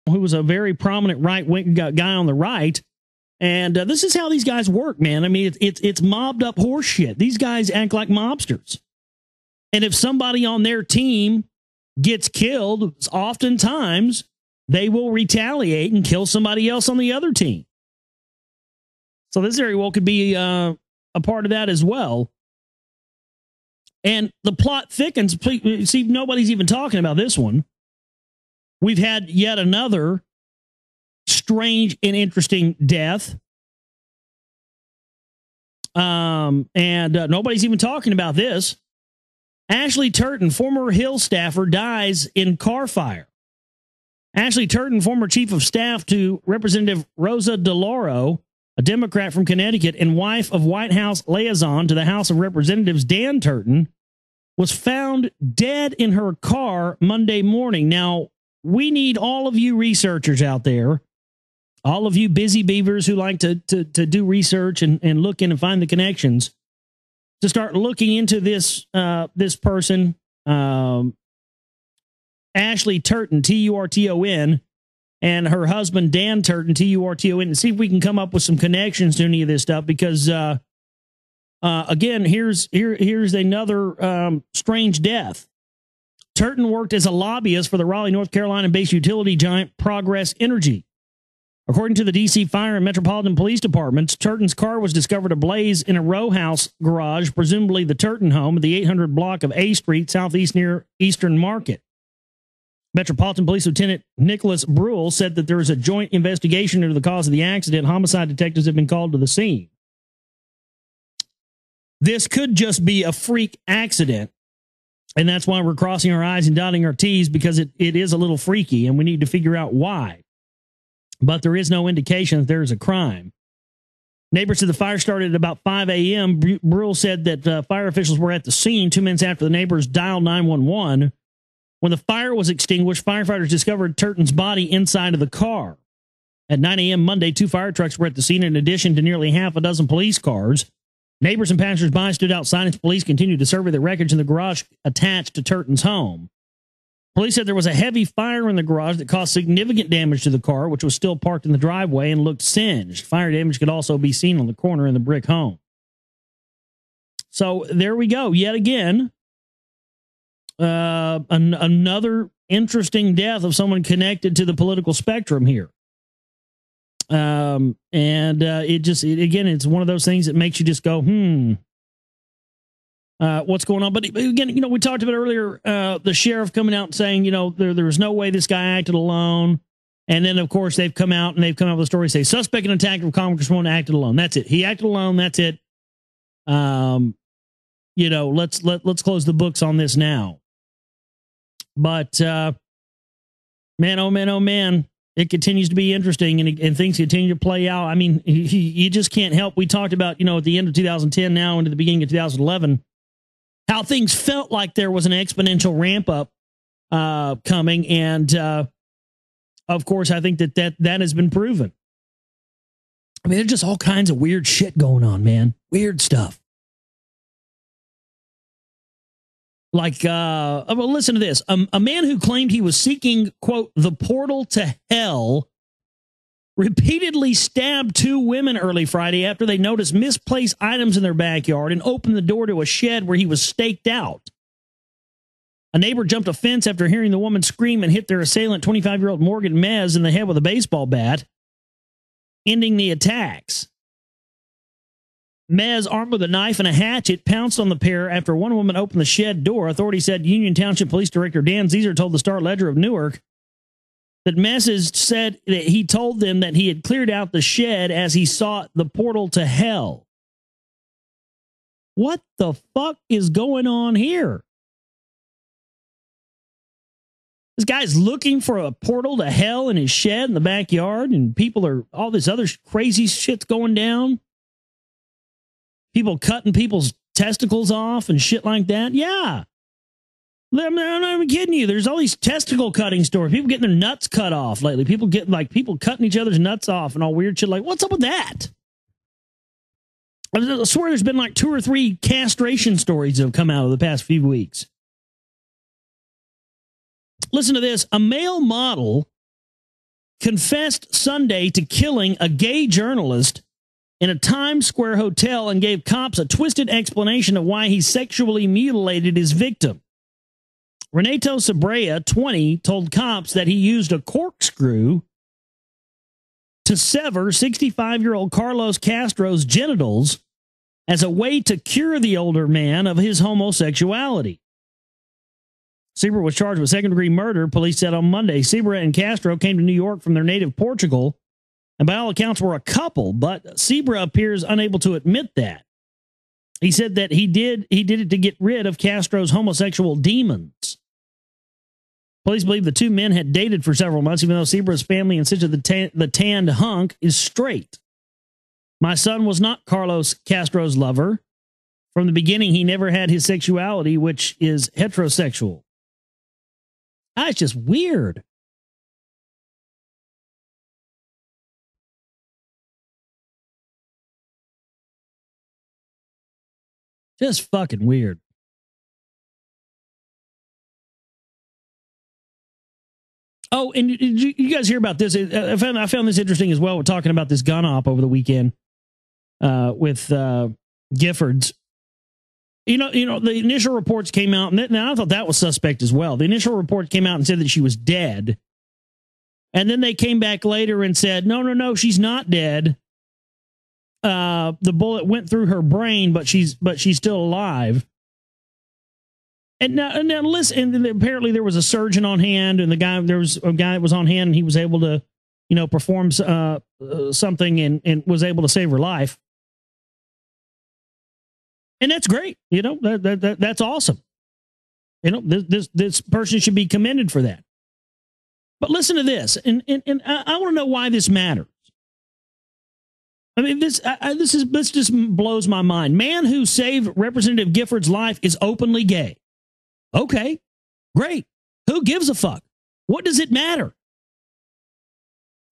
who was a very prominent right-wing guy on the right. And this is how these guys work, man. I mean, it's mobbed up horse shit. These guys act like mobsters. And if somebody on their team gets killed, oftentimes they will retaliate and kill somebody else on the other team. So this very well could be a part of that as well. And the plot thickens. See, nobody's even talking about this one. We've had yet another strange and interesting death. And nobody's even talking about this. Ashley Turton, former Hill staffer, dies in car fire. Ashley Turton, former chief of staff to Representative Rosa DeLauro, a Democrat from Connecticut and wife of White House liaison to the House of Representatives Dan Turton, was found dead in her car Monday morning. Now, we need all of you researchers out there, all of you busy beavers who like to do research and look in and find the connections, to start looking into this this person, Ashley Turton, Turton, and her husband Dan Turton, Turton, and see if we can come up with some connections to any of this stuff. Because again, here's another strange death. Turton worked as a lobbyist for the Raleigh, North Carolina-based utility giant Progress Energy. According to the D.C. Fire and Metropolitan Police Departments, Turton's car was discovered ablaze in a row house garage, presumably the Turton home at the 800 block of A Street, southeast near Eastern Market. Metropolitan Police Lieutenant Nicholas Brule said that there is a joint investigation into the cause of the accident. Homicide detectives have been called to the scene. This could just be a freak accident, and that's why we're crossing our I's and dotting our T's, because it is a little freaky, and we need to figure out why. But there is no indication that there is a crime. Neighbors said the fire started at about 5 a.m. Brule said that fire officials were at the scene 2 minutes after the neighbors dialed 911. When the fire was extinguished, firefighters discovered Turton's body inside of the car. At 9 a.m. Monday, 2 fire trucks were at the scene in addition to nearly half a dozen police cars. Neighbors and passers-by stood outside as police continued to survey the wreckage in the garage attached to Turton's home. Police said there was a heavy fire in the garage that caused significant damage to the car, which was still parked in the driveway and looked singed. Fire damage could also be seen on the corner in the brick home. So there we go. Yet again, another interesting death of someone connected to the political spectrum here. Again, it's one of those things that makes you just go, what's going on? But again, we talked about earlier, the sheriff coming out and saying, there was no way this guy acted alone. And then, of course, they've come out with a story, say suspect in attack of Congresswoman acted alone. That's it. He acted alone. That's it. Let's close the books on this now. But, man, oh man, it continues to be interesting, and things continue to play out. I mean, you just can't help. We talked about, at the end of 2010 now into the beginning of 2011, how things felt like there was an exponential ramp up coming. And, of course, I think that has been proven. I mean, there's just all kinds of weird shit going on, man. Weird stuff. Like, well, listen to this. A man who claimed he was seeking, quote, the portal to hell, repeatedly stabbed 2 women early Friday after they noticed misplaced items in their backyard and opened the door to a shed where he was staked out. A neighbor jumped a fence after hearing the woman scream and hit their assailant, 25-year-old Morgan Mez, in the head with a baseball bat, ending the attacks. Mez, armed with a knife and a hatchet, pounced on the pair after one woman opened the shed door. Authorities said Union Township Police Director Dan Zeeser told the Star-Ledger of Newark that Mez said that he told them that he had cleared out the shed as he sought the portal to hell. What the fuck is going on here? This guy's looking for a portal to hell in his shed in the backyard, and all this other crazy shit's going down. People cutting people's testicles off and shit like that. Yeah. I'm not even kidding you. There's all these testicle cutting stories. People getting their nuts cut off lately. People cutting each other's nuts off and all weird shit. Like, what's up with that? I swear there's been like 2 or 3 castration stories that have come out of the past few weeks. Listen to this. A male model confessed Sunday to killing a gay journalist in a Times Square hotel and gave cops a twisted explanation of why he sexually mutilated his victim. Renato Sabrea, 20, told cops that he used a corkscrew to sever 65-year-old Carlos Castro's genitals as a way to cure the older man of his homosexuality. Seabra was charged with second-degree murder, police said on Monday. Seabra and Castro came to New York from their native Portugal, and by all accounts were a couple, but Seabra appears unable to admit that. He said that he did it to get rid of Castro's homosexual demons. Police believe the two men had dated for several months, even though Seabra's family insisted the tanned hunk is straight. My son was not Carlos Castro's lover. From the beginning, he never had his sexuality, which is heterosexual. It's just weird. Just fucking weird. Oh, and did you guys hear about this? I found this interesting as well. We're talking about this gun op over the weekend with Giffords. You know, the initial reports came out, and I thought that was suspect as well. The initial report came out and said that she was dead. And then they came back later and said, no, she's not dead. The bullet went through her brain, but she's still alive. And now listen, and apparently there was a surgeon on hand, and there was a guy that was on hand, and he was able to, perform something and was able to save her life. And that's great. That's awesome. This person should be commended for that. But listen to this, and I want to know why this matters. I mean, this just blows my mind. Man who saved Representative Gifford's life is openly gay. Okay, great. Who gives a fuck? What does it matter?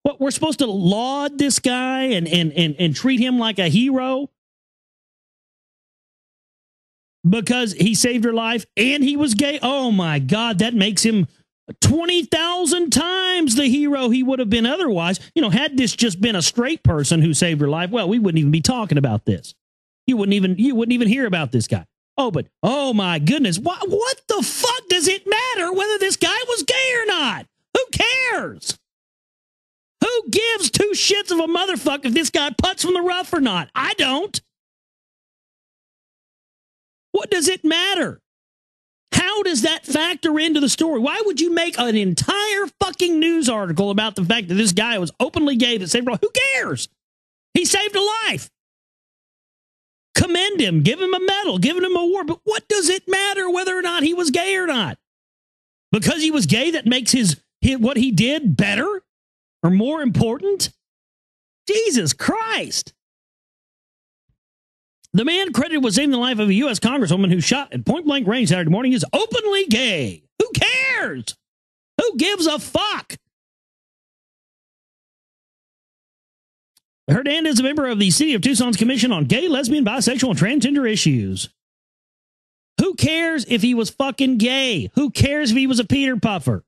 What, we're supposed to laud this guy and treat him like a hero because he saved her life and he was gay? Oh my God, that makes him 20,000 times the hero he would have been otherwise. Had this just been a straight person who saved her life, well, we wouldn't even be talking about this. You wouldn't even hear about this guy. Oh, but oh my goodness, what the fuck does it matter whether this guy was gay or not? Who cares? Who gives two shits of a motherfucker if this guy putts from the rough or not? I don't. What does it matter? How does that factor into the story? Why would you make an entire fucking news article about the fact that this guy was openly gay that saved her life? Who cares? He saved a life. Commend him, give him a medal, give him an award. But what does it matter whether or not he was gay or not? Because he was gay, that makes what he did better or more important? Jesus Christ. The man credited with saving the life of a U.S. Congresswoman who shot at point-blank range Saturday morning is openly gay. Who cares? Who gives a fuck? Hernandez is a member of the City of Tucson's Commission on Gay, Lesbian, Bisexual, and Transgender Issues. Who cares if he was fucking gay? Who cares if he was a Peter Puffer?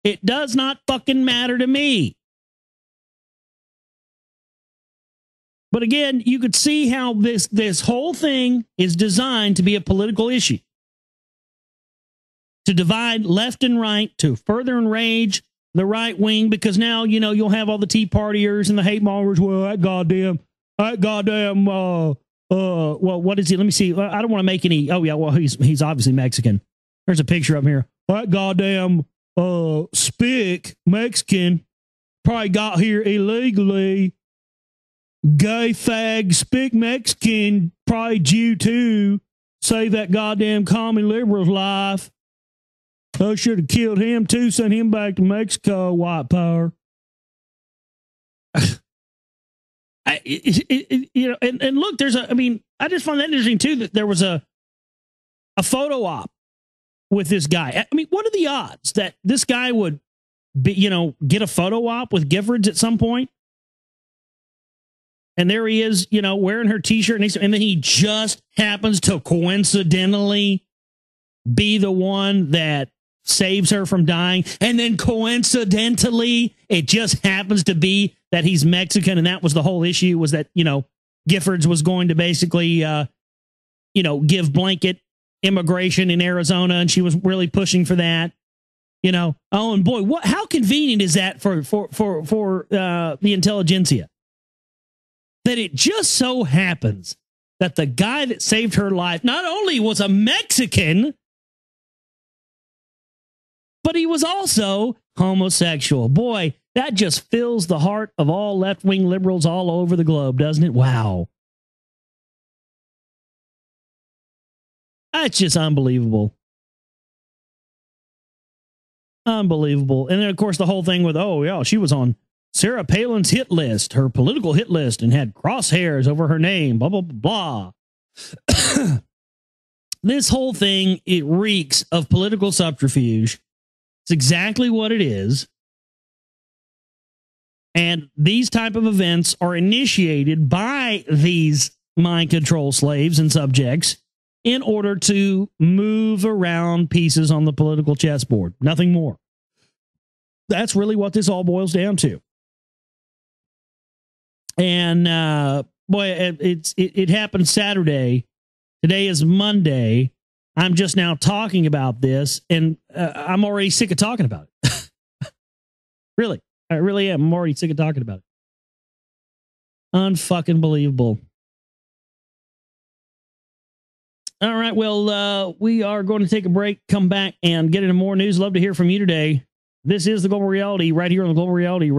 It does not fucking matter to me. But again, you could see how this whole thing is designed to be a political issue. To divide left and right, to further enrage the right wing, because now, you'll have all the Tea Partiers and the hate mongers. Well, that goddamn, well, what is he? Let me see. I don't want to make any. Oh, yeah, well, he's obviously Mexican. There's a picture up here. That goddamn spick Mexican probably got here illegally. Gay fag spick Mexican, probably Jew too. Save that goddamn commie liberal's life. I should have killed him too, sent him back to Mexico, white power. And look, I just find that interesting too, that there was a photo op with this guy. I mean, what are the odds that this guy would be, get a photo op with Giffords at some point? And there he is, wearing her t-shirt, and then he just happens to coincidentally be the one that saves her from dying. And then coincidentally, it just happens to be that he's Mexican. And that was the whole issue, was that, Giffords was going to basically, give blanket immigration in Arizona. And she was really pushing for that. Oh, and boy, how convenient is that for the intelligentsia? That it just so happens that the guy that saved her life not only was a Mexican, but he was also homosexual. Boy, that just fills the heart of all left-wing liberals all over the globe, doesn't it? Wow. That's just unbelievable. Unbelievable. And then, of course, the whole thing with, oh, yeah, she was on Sarah Palin's hit list, her political hit list, and had crosshairs over her name, blah, blah, blah, blah. This whole thing, it reeks of political subterfuge. It's exactly what it is. And these type of events are initiated by these mind control slaves and subjects in order to move around pieces on the political chessboard. Nothing more. That's really what this all boils down to. And boy, it happened Saturday. Today is Monday. I'm just now talking about this, and I'm already sick of talking about it. Really, I really am. I'm already sick of talking about it. Unfucking believable. All right, well, we are going to take a break, come back, and get into more news. Love to hear from you today. This is The Global Reality right here on The Global Reality.